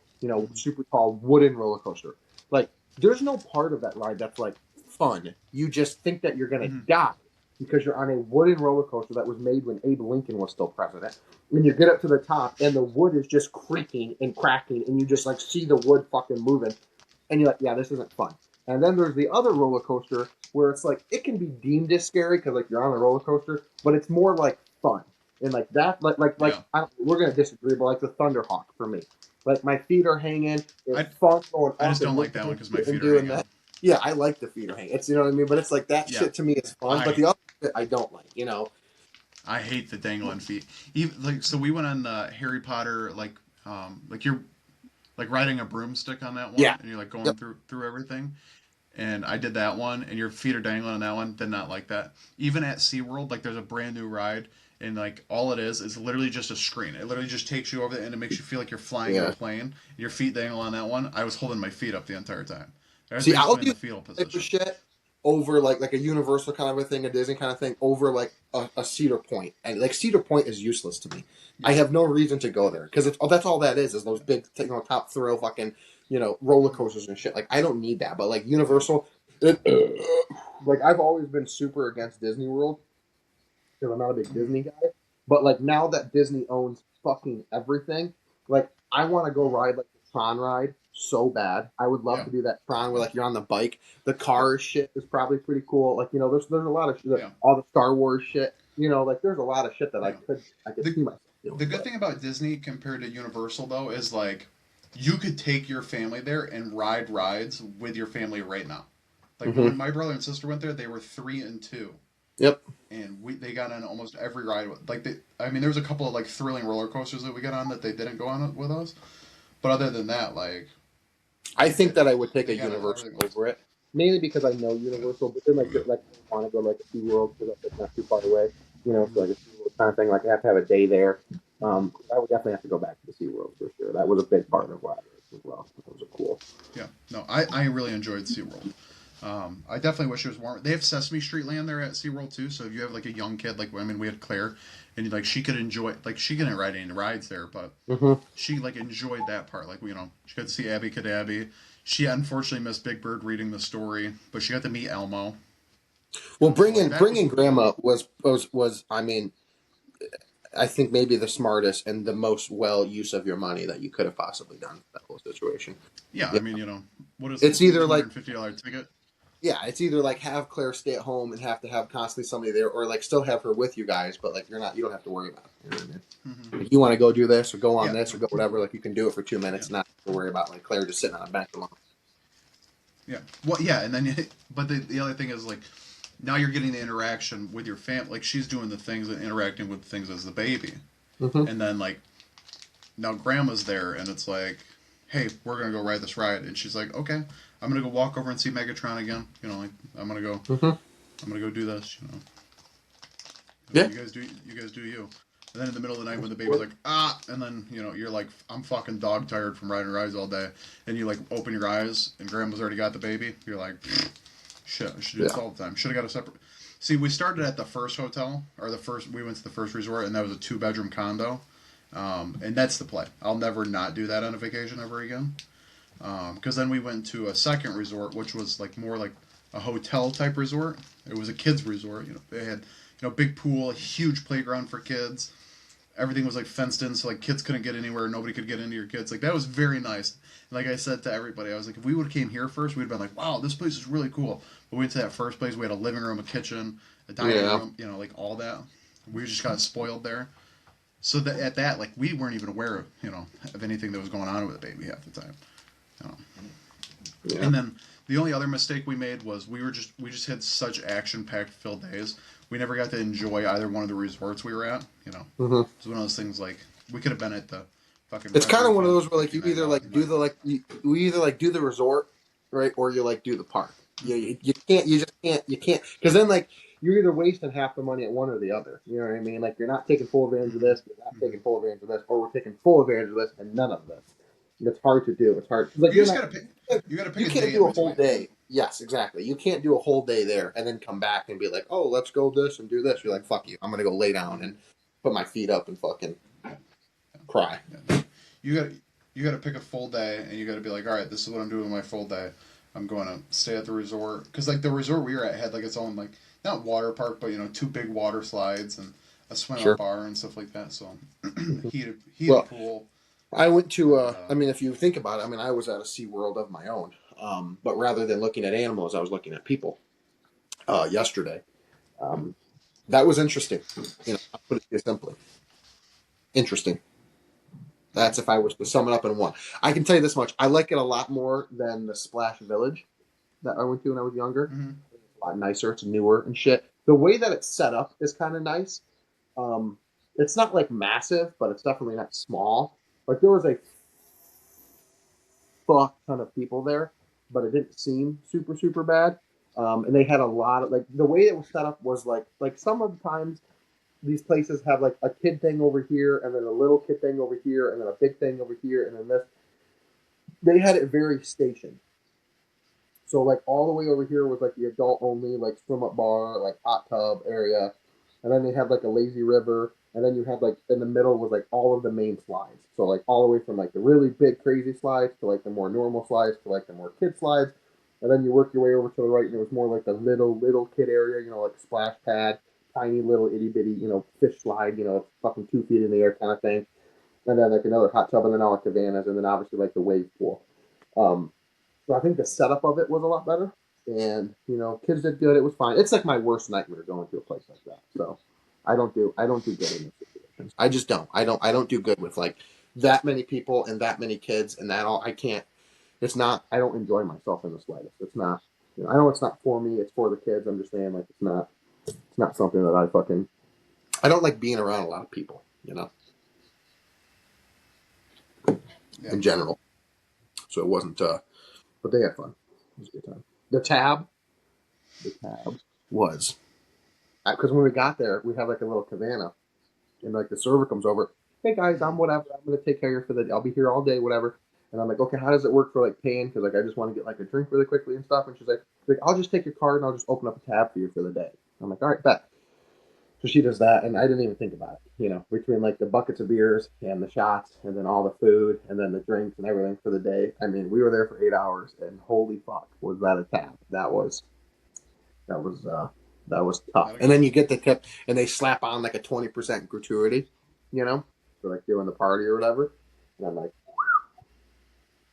super tall wooden roller coaster. Like there's no part of that ride that's like fun. You just think that you're gonna die because you're on a wooden roller coaster that was made when Abe Lincoln was still president. And you get up to the top, and the wood is just creaking and cracking, and you just like see the wood fucking moving, and you're like, yeah, this isn't fun. And then there's the other roller coaster where it's like it can be deemed as scary because like you're on a roller coaster, but it's more like fun and like that. We're gonna disagree, but like the Thunderhawk for me, like my feet are hanging. It's fun going. I just don't like that one because my feet are hanging. That. Yeah, I like the feet are hanging. It's what I mean, but it's like that shit to me is fun. But the other shit I don't like. I hate the dangling feet. Even like so, we went on the Harry Potter like you're like riding a broomstick on that one, and you're like going through everything. And I did that one, and your feet are dangling on that one. Did not like that. Even at SeaWorld, like there's a brand new ride, and like all it is literally just a screen. It literally just takes you over there, and it makes you feel like you're flying in a plane. Your feet dangle on that one. I was holding my feet up the entire time. See, I'll do the fetal position. Shit over like a Universal kind of a thing, a Disney kind of thing, over like a Cedar Point. And like Cedar Point is useless to me. I Yeah. have no reason to go there because that's all that is those big, top thrill fucking, roller coasters and shit. Like I don't need that. But like Universal, like I've always been super against Disney World because I'm not a big Mhm. Disney guy. But like now that Disney owns fucking everything, like I want to go ride like the Tron ride so bad. I would love Yeah. to do that Tron where like you're on the bike. The cars shit is probably pretty cool. Like there's a lot of shit, Yeah. all the Star Wars shit. Like there's a lot of shit that Yeah. I could The see myself the doing. good But thing about Disney compared to Universal though is like you could take your family there and ride rides with your family right now. Like hmm when my brother and sister went there, they were 3 and 2, yep, and they got on almost every ride. Like I mean, there was a couple of like thrilling roller coasters that we got on that they didn't go on with us. But other than that, like I think that I would take a they got Universal everything else. over it, mainly because I know Yeah. Universal. But then like I want to go like a SeaWorld because it's not too far away. So Mhm. like a SeaWorld kind of thing. Like I have to have a day there. I would definitely have to go back to the SeaWorld for sure. That was a big Yeah. part of why I was as well. Those are cool. Yeah. No, I really enjoyed SeaWorld. I definitely wish it was warm. They have Sesame Street Land there at SeaWorld too. So if you have like a young kid, like I mean, we had Claire, and like she could enjoy, like she couldn't ride any rides there, but hmm she like enjoyed that part. Like she got to see Abby Cadabby. She unfortunately missed Big Bird reading the story, but she got to meet Elmo. Well, So like that was bringing pretty cool. Grandma was I mean I think maybe the smartest and the most well use of your money that you could have possibly done for that whole situation. Yeah, Yeah, I mean what is it? it's either like $250 ticket. yeah, it's either like have Claire stay at home and have to have constantly somebody there, or like still have her with you guys, but like you don't have to worry about it. You know what I mean? Hmm. If you want to go do this or go on Yeah, this or go whatever, like you can do it for two yeah, minutes, not have to worry about like Claire just sitting on a bench alone. yeah. Well, yeah, and then but the other thing is like now you're getting the interaction with your family. Like she's doing the things and interacting with things as the baby, Mm-hmm. and then like now grandma's there, and it's like, hey, we're gonna go ride this ride, and she's like, okay, I'm gonna go walk over and see Megatron again. Like Mm-hmm. I'm gonna go do this. Yeah. You guys do you. And then in the middle of the night when the baby's like and then you're like I'm fucking dog tired from riding rides all day, and you like open your eyes and grandma's already got the baby. You're like, shit, I should do this Yeah. all the time. Should have got a separate. See, we started at the first hotel or we went to the first resort, and that was a 2 bedroom condo. And that's the play. I'll never not do that on a vacation ever again. Because then we went to a second resort, which was like more like a hotel type resort. It was a kids resort. They had big pool, huge playground for kids. Everything was like fenced in, so like kids couldn't get anywhere. Nobody could get into your kids. Like that was very nice. And like I said to everybody, I was like, if we would have came here first, we'd have been like, wow, this place is really cool. But we went to that first place. We had a living room, a kitchen, a dining Yeah. room. Like all that. We just got spoiled there. So that at that, like we weren't even aware of of anything that was going on with the baby half the time. You know. Yeah. And then the only other mistake we made was we just had such action packed filled days. We never got to enjoy either one of the resorts we were at. Mm-hmm. It's one of those things like we could have been at the fucking It's kind Brethren of one of for those where like you either $59, like do but the like you either like do the resort, right, or you like do the park. You can't you can't because then like you're either wasting half the money at one or the other. You know what I mean? Like you're not taking full advantage of mm-hmm, this, you're not mm-hmm. taking full advantage of this, or we're taking full advantage of this and none of this. It's hard to do. It's hard. Like You just gotta pick. You gotta pick you a can't day in do a whole between. day. Yes, exactly. You can't do a whole day there and then come back and be like, oh, let's go this and do this. You're like, fuck you. I'm gonna go lay down Mm-hmm. and put my feet up and fucking cry. Yeah. You got you got to pick a full day, and you got to be like, all right, this is what I'm doing with my full day. I'm going to stay at the resort because like the resort we were at had like its own like not water park, but 2 big water slides and a swim up Sure. bar and stuff like that. So heated Well, pool I went to, and I mean, if you think about it, I mean, I was at a SeaWorld of my own. But rather than looking at animals, I was looking at people yesterday. Um, that was interesting. I'll put it simply. Interesting. That's if I was to sum it up in one. I can tell you this much. I like it a lot more than the Splash Village that I went to when I was younger. mm-hmm. It's a lot nicer. It's newer and shit. The way that it's set up is kind of nice. Um, it's not like massive, but it's definitely not small. Like there was a fuck ton of people there, but it didn't seem super super bad. And they had a lot of like the way it was set up was like some of the times these places have like a kid thing over here and then a little kid thing over here and then a big thing over here and then this. They had it very stationed. So like all the way over here was like the adult only, like swim up bar, like hot tub area, and then they had like a lazy river, and then you had like in the middle was like all of the main slides. So like all the way from like the really big crazy slides to like the more normal slides to like the more kid slides, and then you work your way over to the right, and it was more like the little kid area, like splash pad, tiny little itty bitty, fish slide, fucking 2 feet in the air kind of thing, and then like another hot tub, and then all the cabanas, and then obviously like the wave pool. So I think the setup of it was a lot better, and kids did good. It was fine. It's like my worst nightmare going to a place like that. So I don't do good in those situations. I just don't. I don't do good with like that many people and that many kids and that all. I can't. It's not. I don't enjoy myself in the slightest. It's not. I know it's not for me. It's for the kids. I'm just saying like it's not. It's not something that I fucking. I don't like being around a lot of people. Yeah. In general. So it wasn't. But they had fun. It was a good time. The tab was because when we got there, we had like a little cabana, and like the server comes over. Hey guys, I'm whatever. I'm gonna take care of you for the. I'll be here all day, whatever. And I'm like, okay, how does it work for like paying? Because like I just want to get like a drink really quickly and stuff. And she's like, I'll just take your card and I'll just open up a tab for you for the day. I'm like, all right, bet. So she does that, and I didn't even think about it. Between like the buckets of beers and the shots, and then all the food, and then the drinks and everything for the day. I mean, we were there for 8 hours, and holy fuck, was that a tab? That was tough. And then you get the tip, and they slap on like a 20% gratuity, for like doing the party or whatever. And I'm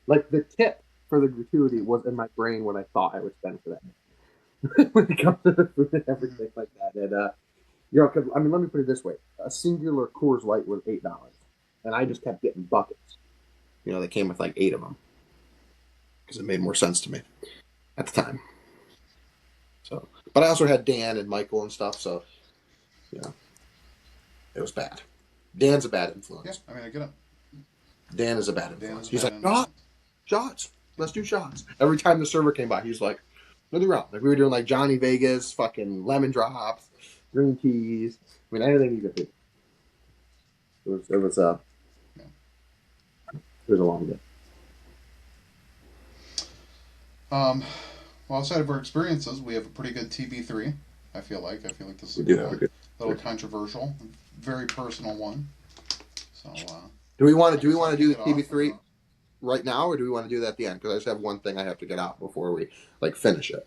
like the tip for the gratuity was in my brain what I thought I would spend for that when it comes to the food and everything like that. And cause, I mean, let me put it this way: a singular Coors Light was $8, and I just kept getting buckets. They came with like 8 of them because it made more sense to me at the time. So, but I also had Dan and Michael and stuff, so it was bad. Dan's a bad influence. Yeah, I mean, I get it. Dan is a bad influence. He's like, shots. Let's do shots. Every time the server came by, he's like, another round. Like we were doing like Johnny Vegas, fucking lemon drops, green teas. I mean, anything you could do. It was a long day. Well, outside of our experiences, we have a pretty good TV3. I feel like this is a little controversial, very personal one. So, do we want to do the TV3 right now, or do we want to do that at the end? Because I just have one thing I have to get out before we like finish it.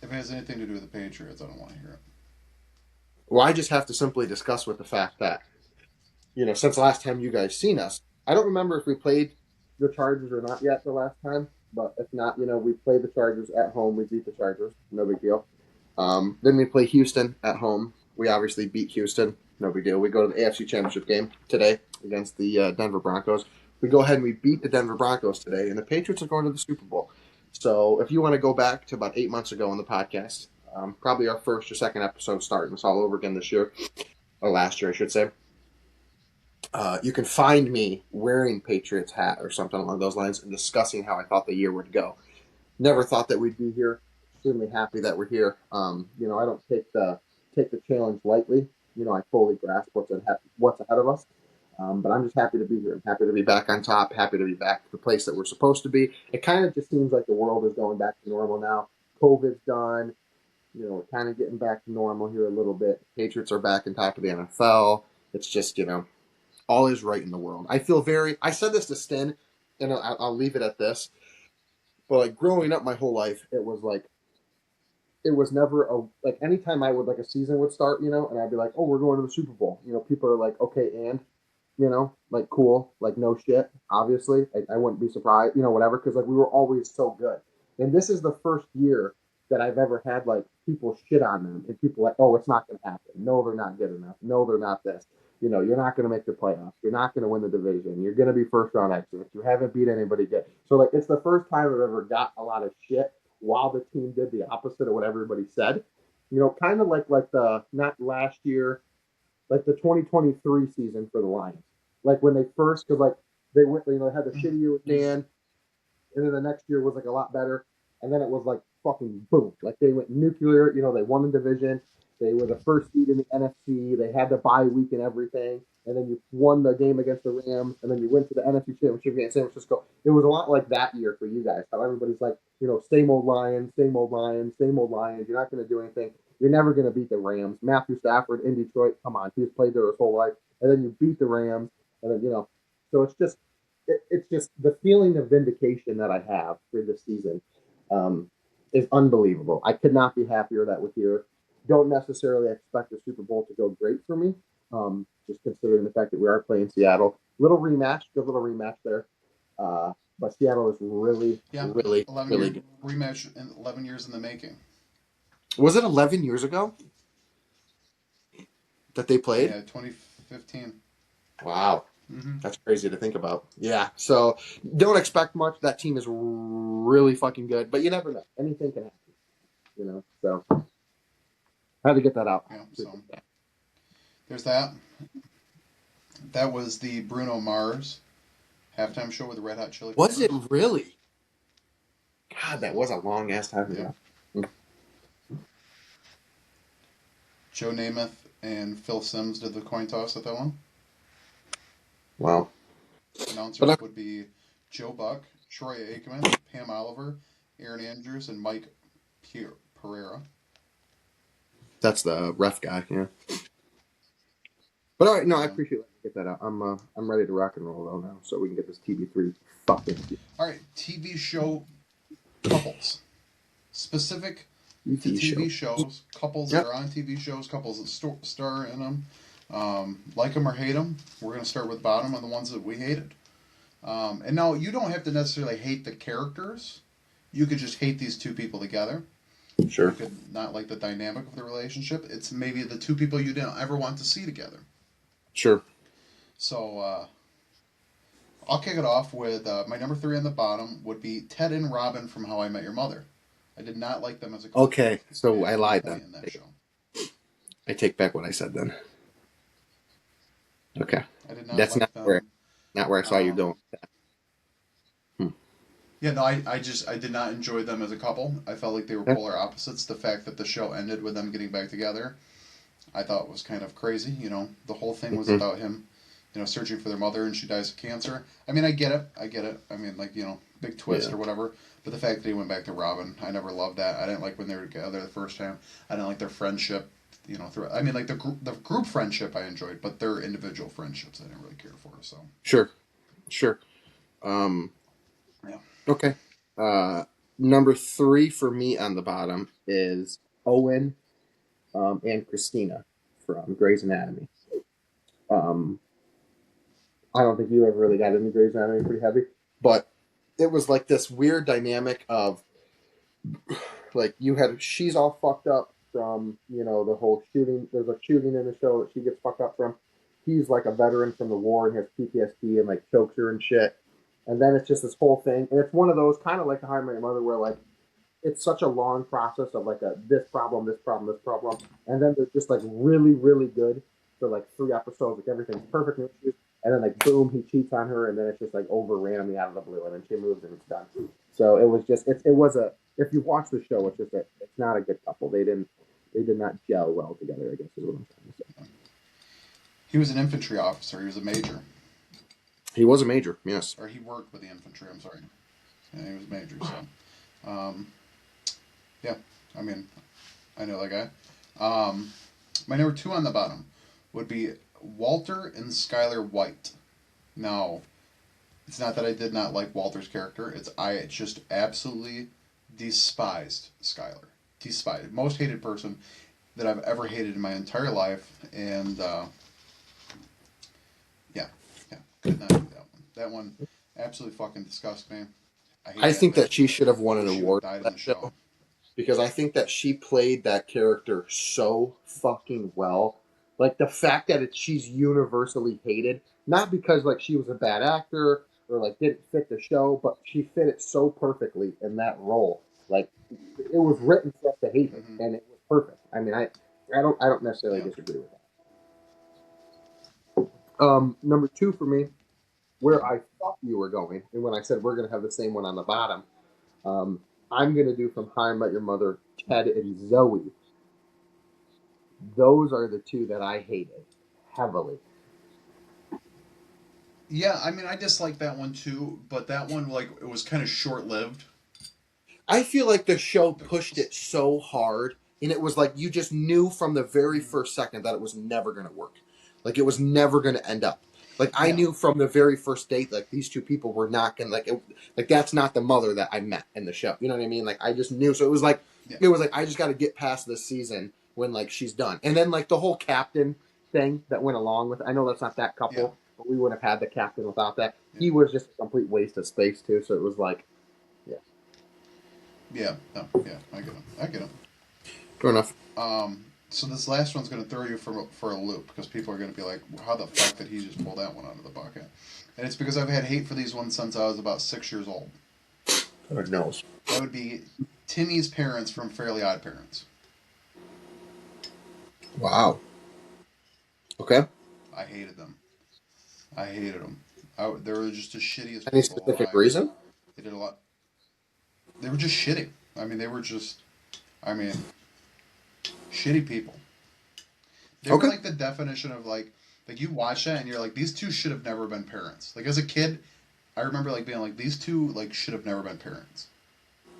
If it has anything to do with the Patriots, I don't want to hear it. Well, I just have to simply discuss with the fact that, since the last time you guys seen us, I don't remember if we played the Chargers or not yet the last time, but if not, we played the Chargers at home. We beat the Chargers. No big deal. Then we play Houston at home. We obviously beat Houston. No big deal. We go to the AFC Championship game today against the Denver Broncos. We go ahead and we beat the Denver Broncos today, and the Patriots are going to the Super Bowl. So if you want to go back to about 8 months ago on the podcast, probably our first or second episode starting this all over again this year, or last year, I should say. You can find me wearing Patriots hat or something along those lines and discussing how I thought the year would go. Never thought that we'd be here. Extremely happy that we're here. I don't take the challenge lightly. I fully grasp what's ahead of us. But I'm just happy to be here. I'm happy to be back on top. Happy to be back to the place that we're supposed to be. It kind of just seems like the world is going back to normal now. COVID's done. We're kind of getting back to normal here a little bit. Patriots are back on top of the NFL. It's just, all is right in the world. I said this to Stin, and I'll leave it at this. But like growing up my whole life, it was never like anytime I would like a season would start, and I'd be like, oh, we're going to the Super Bowl. People are like, okay, and like cool, like no shit. Obviously, I wouldn't be surprised, whatever, because like we were always so good. And this is the first year that I've ever had like people shit on them and people like, oh, it's not going to happen. No, they're not good enough. No, they're not this. You're not going to make the playoffs. You're not going to win the division. You're going to be first round exit. You haven't beat anybody yet. So like it's the first time I've ever got a lot of shit while the team did the opposite of what everybody said. Kind of like the not last year, like the 2023 season for the Lions. Like when they first, because like they went, they had the shitty year with Dan, and then the next year was like a lot better, and then it was like fucking boom, like they went nuclear. They won the division, They were the first seed in the NFC. They had the bye week and everything. And then you won the game against the Rams, and then you went to the NFC Championship game in San Francisco. It was a lot like that year for you guys. How everybody's like, same old Lions, same old Lions, same old Lions. You're not going to do anything. You're never going to beat the Rams. Matthew Stafford in Detroit, come on, he's played there his whole life. And then you beat the Rams, and then so it's just the feeling of vindication that I have for this season um, is unbelievable. I could not be happier that we're here. Don't necessarily expect the Super Bowl to go great for me, just considering the fact that we are playing Seattle. Little rematch, good little rematch there. But Seattle is really, Yeah, really, 11-year really good. rematch and 11 years in the making. Was it 11 years ago that they played? Yeah, 2015. Wow. Mm-hmm. That's crazy to think about. Yeah. So don't expect much. That team is really fucking good, but you never know. Anything can happen. So I had to get that out. Yeah, so there's that. That was the Bruno Mars halftime show with the Red Hot Chili Peppers. Was it really? God, that was a long ass time ago. Yeah. Joe Namath and Phil Simms did the coin toss at that one. Wow. Announcers would be Joe Buck, Troy Aikman, Pam Oliver, Aaron Andrews, and Mike Pereira. That's the ref guy, yeah. But all right, no, I Yeah. appreciate letting me get that out. I'm ready to rock and roll though now, so we can get this TB3 fucking. All right, TV show couples, specific to TV shows, couples that are on TV shows, couples that star in them. Like them or hate them. We're gonna start with bottom on the ones that we hated. And now you don't have to necessarily hate the characters. You could just hate these two people together. Sure. You could not like the dynamic of the relationship. It's maybe the two people you didn't ever want to see together. Sure. So I'll kick it off with my number 3 on the bottom would be Ted and Robin from How I Met Your Mother. I did not like them as a couple. Okay, so I lied then. In that show. I take back what I said then. Okay. I did not That's like not them. not where I saw you going. Yeah, no, I did not enjoy them as a couple. I felt like they were polar opposites. The fact that the show ended with them getting back together, I thought was kind of crazy. The whole thing was about him, searching for their mother and she dies of cancer. I mean, I get it. I mean, like, big twist or whatever. But the fact that he went back to Robin, I never loved that. I didn't like when they were together the first time. I didn't like their friendship. I mean, like the group friendship I enjoyed, but their individual friendships I didn't really care for. So Sure. Yeah. Okay. Number 3 for me on the bottom is Owen and Christina from Grey's Anatomy. I don't think you ever really got into Grey's Anatomy pretty heavy, but it was like this weird dynamic of like she's all fucked up from the whole shooting. There's a shooting in the show that she gets fucked up from. He's like a veteran from the war and has PTSD and like chokes her and shit. And then it's just this whole thing, and it's one of those kind of like the How I Met Your Mother, where like it's such a long process of like this problem, and then they're just like really, really good for like 3 episodes, like everything's perfect, and then like boom, he cheats on her, and then it's just like over randomly out of the blue, and then she moves and it's done. So it was just it was a if you watch the show, it's just it's not a good couple. They did not gel well together, I guess is what I'm trying to say. He was an infantry officer. He was a major. He was a major, yes. Or he worked with the infantry, I'm sorry. Yeah, he was a major, so. Yeah, I mean, I know that guy. My number 2 on the bottom would be Walter and Skylar White. Now, it's not that I did not like Walter's character. I just absolutely despised Skylar. Despised. Most hated person that I've ever hated in my entire life. And, yeah, could not do that one. That one absolutely fucking disgusted me. I think that she should have won an award for that show. Because I think that she played that character so fucking well. Like the fact that she's universally hated, not because like she was a bad actor or like didn't fit the show, but she fit it so perfectly in that role. Like it was written for us to hate her, and it was perfect. I mean, I don't necessarily disagree with that. Number 2 for me, where I thought you were going, and when I said we're going to have the same one on the bottom. I'm going to do from How I Met Your Mother, Ted and Zoe. Those are the two that I hated heavily. Yeah, I mean, I dislike that one too, but that one, like, it was kind of short lived. I feel like the show pushed it so hard, and it was like you just knew from the very first second that it was never going to work. Like it was never going to end up. Like I Yeah, knew from the very first date, like these two people were not going to like that's not the mother that I met in the show. You know what I mean? Like I just knew. So yeah, it was like I just got to get past this season when like she's done, and then like the whole captain thing that went along with it. I know that's not that yeah, couple, but we wouldn't have had the captain without that. yeah, He was just a complete waste of space too. So it was like, yeah, yeah, no, yeah. I get them. I get them. fair enough. So this last one's going to throw you for a loop because people are going to be like, "How the fuck did he just pull that one out of the bucket?" And it's because I've had hate for these ones since I was about 6 years old. God knows. That would be Timmy's parents from Fairly Odd Parents. Wow. Okay. I hated them. I hated them. They were just the shittiest Any people specific alive. reason? They did a lot. They were just shitty. I mean, they were just. I mean, shitty people. They were Okay. like the definition of like you watch that and you're like, these two should have never been parents. Like as a kid, I remember like being like, these two like should have never been parents.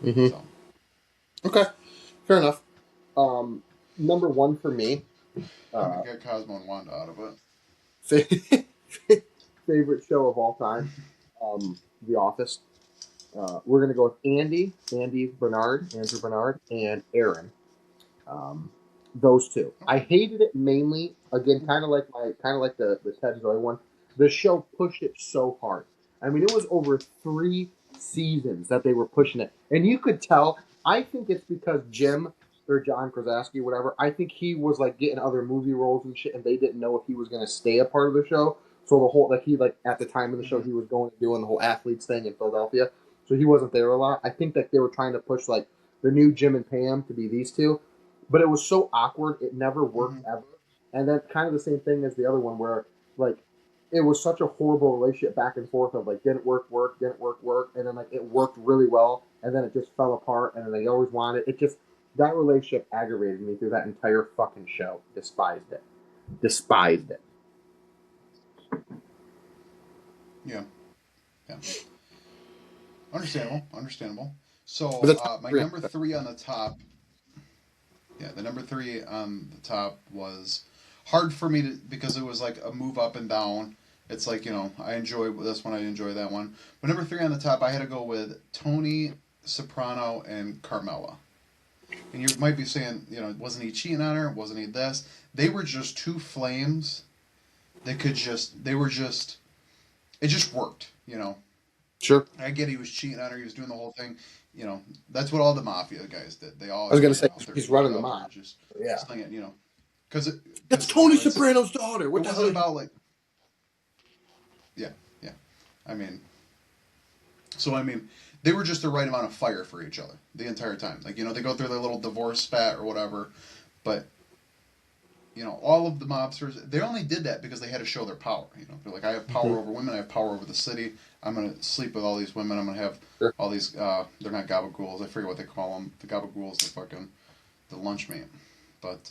Mm-hmm. So Okay. Fair enough. Number one for me. I'm gonna Uh, get Cosmo and Wanda out of it. favorite show of all time. The Office. We're gonna go with Andrew Bernard, and Aaron. Um, those two. I Okay. hated it mainly. Again, kind of like the Ted Zoe one. The show pushed it so hard. I mean, it was over 3 seasons that they were pushing it, and you could tell. I think it's because Jim or John Krasinski, whatever. I think he was like getting other movie roles and shit, and they didn't know if he was going to stay a part of the show. So the whole like at the time of the show Mm-hmm. he was going and doing the whole athletes thing in Philadelphia, so he wasn't there a lot. I think that they were trying to push like the new Jim and Pam to be these two, but it was so awkward. It never Mm-hmm. worked ever. And then kind of the same thing as the other one where like it was such a horrible relationship back and forth of like didn't work, and then like it worked really well, and then it just fell apart, and then they always wanted it. Just that relationship aggravated me through that entire fucking show. Despised it. Despised it. Yeah. Yeah. Understandable. Understandable. So But the top my three. number three on the top. Yeah, the number three on the top was hard for me to because it was like a move up and down. It's like I enjoy this one, I enjoy that one. But number three on the top, I had to go with Tony Soprano and Carmela. And you might be saying, wasn't he cheating on her? Wasn't he this? They were just two flames that could just. They were just. It just worked. Sure. I get he was cheating on her. He was doing the whole thing. That's what all the mafia guys did. They all I was gonna went say out there he's to each running the other and mob. just Yeah. sling it. Because That's because Tony it's Soprano's daughter. it What the hell? wasn't about like yeah, yeah. I mean, so I mean, they were just the right amount of fire for each other the entire time. Like they go through their little divorce spat or whatever, but all of the mobsters, they only did that because they had to show their power. They're like, I have power over women, I have power over the city. I'm gonna sleep with all these women. I'm gonna have Sure. all these. They're not gabagools. I forget what they call them. The gabagools, the lunch meat, but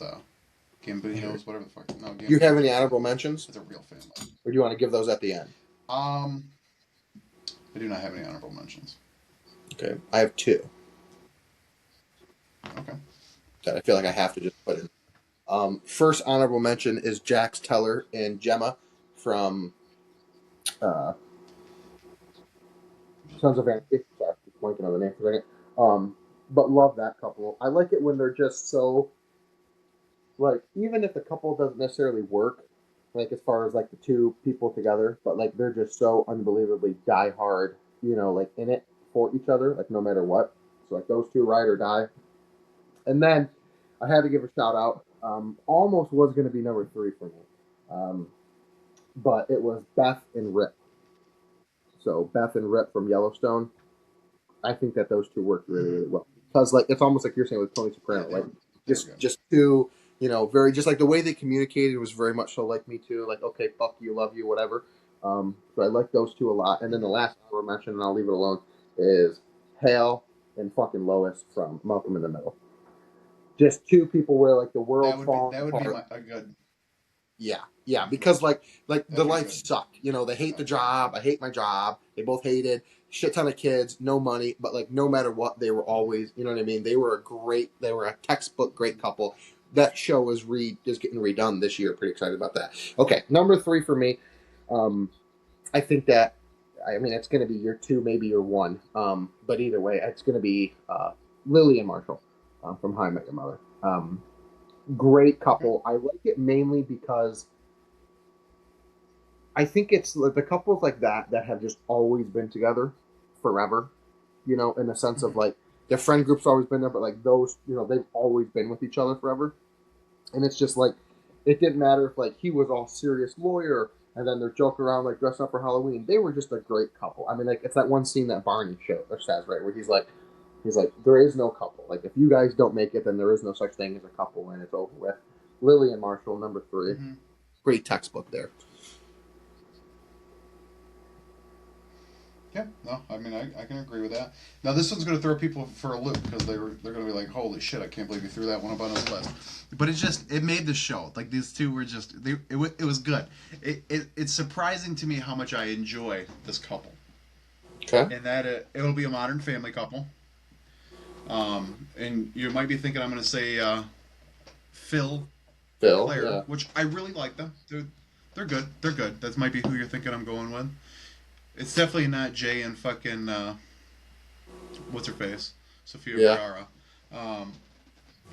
Gambinos, whatever the fuck. No, Do you have any Gambinos. honorable mentions, It's a real family. or do you want to give those at the end? Um, I do not have any honorable mentions. Okay, I have two Okay. that I feel like I have to just put in. First honorable mention is Jax Teller and Gemma from uh, Sons of Anarchy. Sorry, just blanking on the name for a second. But love that couple. I like it when they're just so like even if the couple doesn't necessarily work, like as far as like the two people together, but like they're just so unbelievably die hard, like in it for each other, like no matter what. So like those two ride or die. And then I had to give a shout out. Almost was going to be number three for me, um, but it was Beth and Rip. So Beth and Rip from Yellowstone. I think that those two worked really, Mm-hmm. really well because like it's almost like you're saying with Tony Yeah, Soprano, like they were good. just two, very just like the way they communicated was very much so like me too. Like okay, fuck you, love you, whatever. So I like those two a lot. And then the Mm-hmm. last one I mentioned, and I'll leave it alone, is Hale and fucking Lois from Malcolm in the Middle. just two people where like the That world's would be falling that would be apart. a good. Yeah, yeah, Mhm. because like the That'd be life good. sucked. You know, they hate the job. I hate my job. They both hated shit ton of kids, no money, but like no matter what, they were always, you know what I mean. They were a textbook great couple. That show is getting redone this year. Pretty excited about that. Okay, number three for me. Um, I think that I mean it's going to be your two, maybe your one. But either way, it's going to be Lily and Marshall from How I Met Your Mother. Great Okay. couple. I like it mainly because I think it's like the couples like that have just always been together forever, you know, in the sense of Mhm. like their friend group's always been there, but like those, you know, they've always been with each other forever. And it's just like it didn't matter if like he was all serious lawyer and then they're joking around like dressed up for Halloween. They were just a great couple. I mean, like it's that one scene that Barney show or says right where he's like there is no couple. Like if you guys don't make it, then there is no such thing as a couple, and it's over with. Lily and Marshall, number three, Mhm. great textbook there. Yeah, no, I mean I can agree with that. Now this one's going to throw people for a loop because they're going to be like, holy shit, I can't believe you threw that one up on his list. But it made the show. Like these two were just it was good. It's surprising to me how much I enjoy this couple, Okay. and that it'll be a Modern Family couple. And you might be thinking I'm going to say Phil and Phil, Claire, yeah. which I really like them. They're good. They're good. That might be who you're thinking I'm going with. It's definitely not Jay and fucking what's her face, Sofia Yeah. Vergara. Um,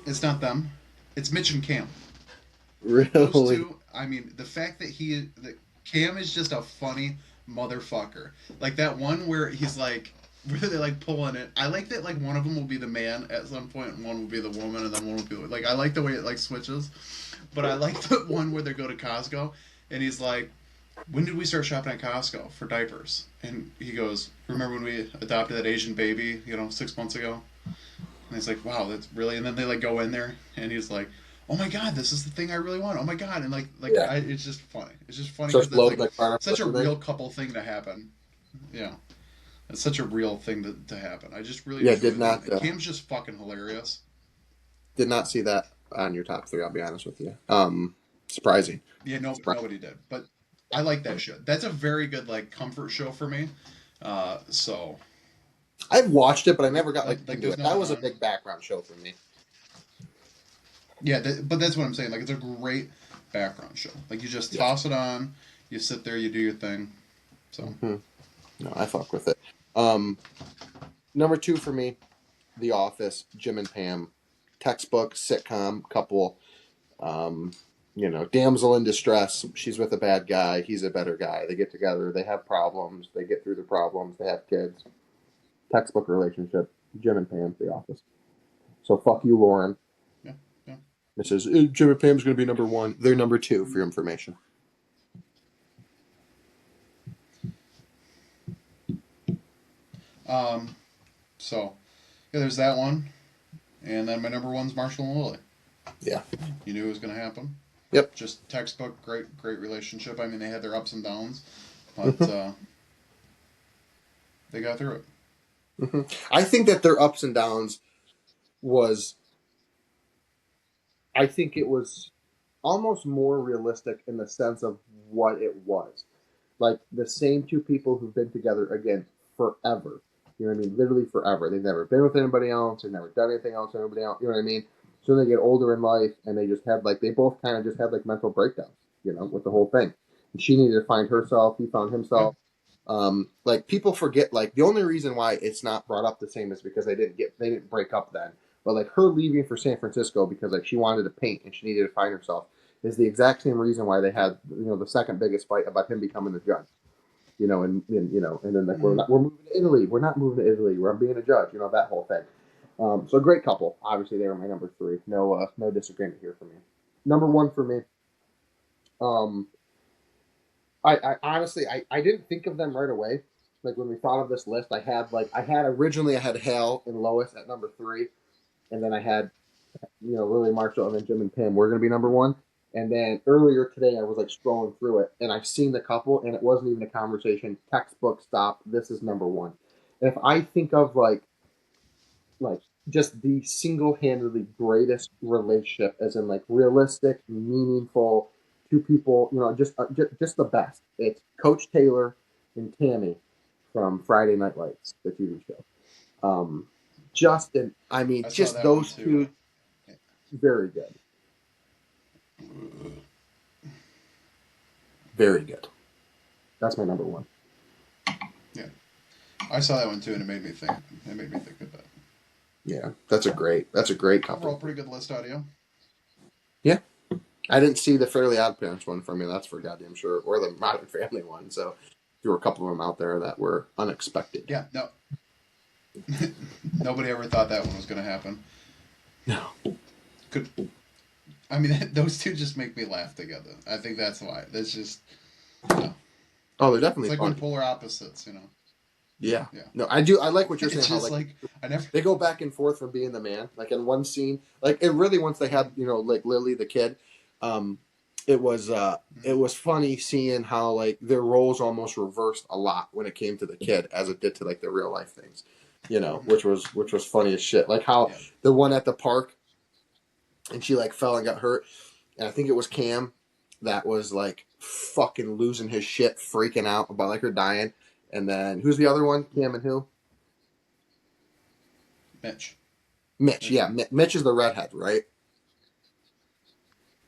it's not them. It's Mitch and Cam. Those Really? two. I mean, the fact that Cam is just a funny motherfucker. Like that one where he's like really like pulling it. I like that like one of them will be the man at some point and one will be the woman and then one will be like I like the way it like switches. But I like the one where they go to Costco and he's like, when did we start shopping at Costco for diapers? And he goes, remember when we adopted that Asian baby, 6 months ago? And he's like, wow, that's really. And then they like go in there, and he's like, oh my god, this is the thing I really want. Oh my god, and Yeah. it's just funny. It's just funny Starts because that's loading like the car up with such a everything. real couple thing to happen. Yeah, it's such a real thing to happen. I just really Yeah, enjoy them. And Cam's just fucking hilarious. did not see that on your top three. I'll be honest with you. Surprising. Yeah, Surprising. nobody did, but I like that show. That's a very good like comfort show for me. So I've watched it, but I yeah, never got like like into there's it. no That was a harm. big background show for me. Yeah, but that's what I'm saying. Like, it's a great background show. Like, you just Yes. toss it on, you sit there, you do your thing. So, Hmm. No, I fuck with it. Um, number two for me, The Office, Jim and Pam, textbook sitcom couple. Um, you know, damsel in distress. She's with a bad guy. He's a better guy. They get together. They have problems. They get through the problems. They have kids. Textbook relationship. Jim and Pam, The Office. So fuck you, Lauren. yeah, yeah. It says Jim and Pam's going to be number one. They're number two for your information. Um, so, yeah, there's that one. And then my number one's Marshall and Lily. Yeah. You knew it was going to happen. Yep. Just textbook, great relationship. I mean, they had their ups and downs, but Hmm. they got through it. Hmm. I think that their ups and downs was. I think it was almost more realistic in the sense of what it was. Like the same two people who've been together again forever. You know what I mean? Literally forever. They've never been with anybody else. They've never done anything else with anybody else. You know what I mean? So they get older in life and they just had like they both kind of just had like mental breakdowns. You know, with the whole thing. And she needed to find herself. He found Yeah. himself. Like people forget. Like the only reason why it's not brought up the same is because they didn't break up then. But like her leaving for San Francisco because like she wanted to paint and she needed to find herself is the exact same reason why they had the second biggest fight about him becoming the judge. And then like Mm-hmm. we're moving to Italy. We're not moving to Italy. We're being a judge. You know that whole thing. So great couple. Obviously, they were my number three. No disagreement here for me. Number one for me. Um, I honestly I didn't think of them right away. Like when we thought of this list, I had Hal and Lois at number three, and then I had Lily Marshall and then Jim and Pam were going to be number one. And then earlier today, I was like scrolling through it, and I've seen the couple, and it wasn't even a conversation. Textbook stop. This is number one. And if I think of like just the single-handedly greatest relationship, as in like realistic, meaningful, two people, just the best. It's Coach Taylor and Tammy from Friday Night Lights, the TV show. Justin, I mean, I saw just that one those too. two, very good. Very good. That's my number one. Yeah, I saw that one too, and it made me think. It made me think of that. Yeah, that's a great couple. Overall, pretty good list audio. Yeah, I didn't see the Fairly Odd Parents one from you. That's for goddamn sure, or the Modern Family one. So there were a couple of them out there that were unexpected. Yeah, no. Nobody ever thought that one was going to happen. No. I mean, those two just make me laugh together. I think that's why. That's just. No. Oh, they're definitely It's like funny. when polar opposites, you know. Yeah. Yeah. No, I do. I like what you're saying. It's How just like I never. they go back and forth from being the man. Like in one scene, like it really once they had like Lily the kid, it was funny seeing how like their roles almost reversed a lot when it came to the kid as it did to like the real life things, which was funny as shit. Like how the one at the park, and she like fell and got hurt, and I think it was Cam that was like fucking losing his shit, freaking out about like her dying. And then who's the other one? Cam and who? Mitch. Yeah, Mitch is the redhead, right?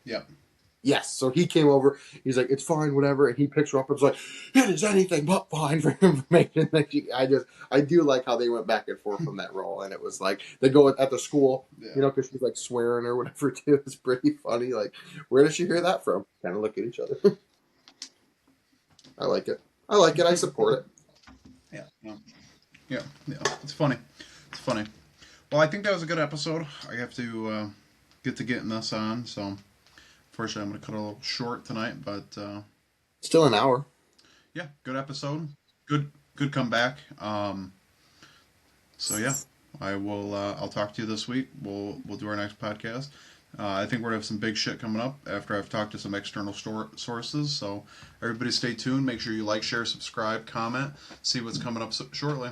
Yep. Yes. So he came over. He's like, "It's fine, whatever." And he picks her up and was like, "It is anything but fine for information." I do like how they went back and forth from that role, and it was like they go at the school, because she's like swearing or whatever too. It's pretty funny. Like, where did she hear that from? Kind of look at each other. I like it. I support it. Yeah. It's funny. Well, I think that was a good episode. I have to get to getting this on, so unfortunately I'm going to cut it a little short tonight, but still an hour. Yeah, good episode. Good comeback. So yeah, I will. I'll talk to you this week. We'll do our next podcast. I think we're gonna have some big shit coming up after I've talked to some external sources. So everybody, stay tuned. Make sure you like, share, subscribe, comment. See what's coming up shortly.